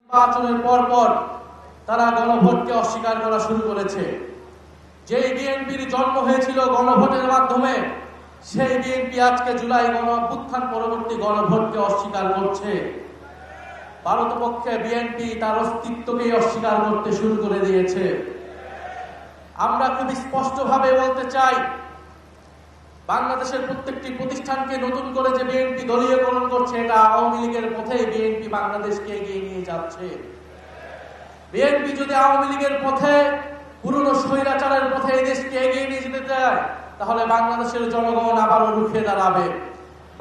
নির্বাচনের পর তারা গণভোটকে অস্বীকার করা শুরু করেছে। যেই বিএনপির জন্ম হয়েছিল গণভোটের মাধ্যমে, সেই বিএনপি আজকে জুলাই গণঅভ্যুত্থান পরবর্তী গণভোটকে অস্বীকার করছে। ভারতপক্ষে বিএনপি তার অস্তিত্বকেই অস্বীকার করতে শুরু করে দিয়েছে। আমরা খুব স্পষ্টভাবে বলতে চাই, বাংলাদেশের প্রত্যেকটি প্রতিষ্ঠানকে নতুন করে যে বিএনপি দলীয়করণ করছে, এটা আওয়ামী লীগের পথেই বিএনপি বাংলাদেশকে এগিয়ে নিয়ে যাচ্ছে। বিএনপি যদি আওয়ামী লীগের পথে, পুরনো স্বৈরাচারের পথে এই দেশকে এগিয়ে নিয়ে যেতে চায়, তাহলে বাংলাদেশের জনগণ আবারও রুখে দাঁড়াবে,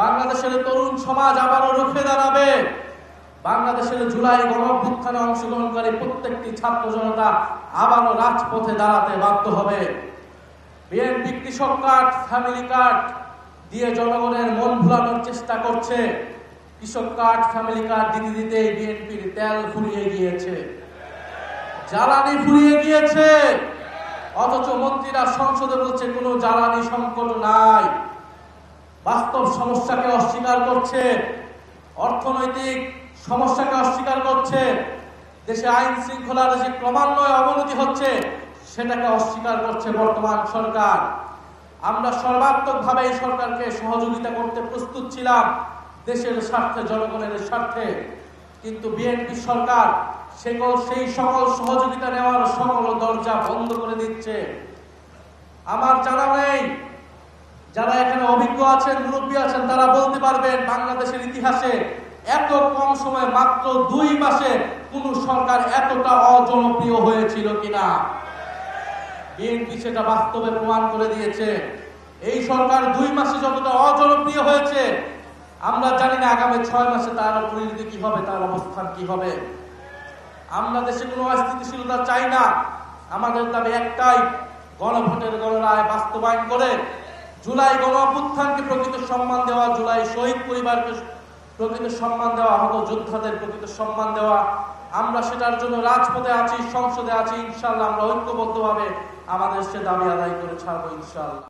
বাংলাদেশের তরুণ সমাজ আবারও রুখে দাঁড়াবে, বাংলাদেশের জুলাই গণঅভ্যুত্থানে অংশগ্রহণকারী প্রত্যেকটি ছাত্র জনতা আবারও রাজপথে দাঁড়াতে বাধ্য হবে। বিএনপি কৃষক কার্ড, ফ্যামিলি কার্ড দিয়ে জনগণের মন ভুলানোর চেষ্টা করছে। কৃষক কার্ড, ফ্যামিলি কার্ড দিতে দিতে বিএনপির তেল ফুরিয়ে গিয়েছে, জ্বালানি ফুরিয়ে গিয়েছে। অথচ মন্ত্রীরা সংসদে বলছে কোনো জ্বালানি সংকট নাই। বাস্তব সমস্যাকে অস্বীকার করছে, অর্থনৈতিক সমস্যাকে অস্বীকার করছে, দেশে আইন শৃঙ্খলার যে ক্রমান্বয়ে অবনতি হচ্ছে সেটাকে অস্বীকার করছে বর্তমান সরকার। আমরা সর্বাত্মকভাবে এই সরকারকে সহযোগিতা করতে প্রস্তুত ছিলাম, দেশের স্বার্থে, জনগণের স্বার্থে। কিন্তু বিএনপি সরকার সেই সকল সহযোগিতা নেওয়ার সকল দরজা বন্ধ করে দিচ্ছে। আমার জানা নেই, যারা এখানে অভিজ্ঞ আছেন, মুরব্বী আছেন, তারা বলতে পারবেন বাংলাদেশের ইতিহাসে এত কম সময়ে, মাত্র 2 মাসে কোন সরকার এতটা অজনপ্রিয় হয়েছিল কিনা। বিএনপি সেটা বাস্তবে প্রমাণ করে দিয়েছে। এই সরকার 2 মাসে যতটা অজনপ্রিয় হয়েছে, আমরা জানি না আগামী 6 মাসে তার পরিণতি কি হবে, তার অবস্থান কি হবে। আমরা দেশে কোনো অস্থিতিশীলতা চাই না। আমাদের দাবি একটাই, গণভোটের গণরায় বাস্তবায়ন করে জুলাই গণঅভ্যুত্থানকে প্রকৃত সম্মান দেওয়া, জুলাই শহীদ পরিবারকে প্রকৃত সম্মান দেওয়া, আহত যোদ্ধাদের প্রকৃত সম্মান দেওয়া। আমরা সেটার জন্য রাজপথে আছি, সংসদে আছি। ইনশাআল্লাহ আমরা ঐক্যবদ্ধভাবে আমাদের সে দাবি আদায় করে ছাড়বো ইনশাআল্লাহ।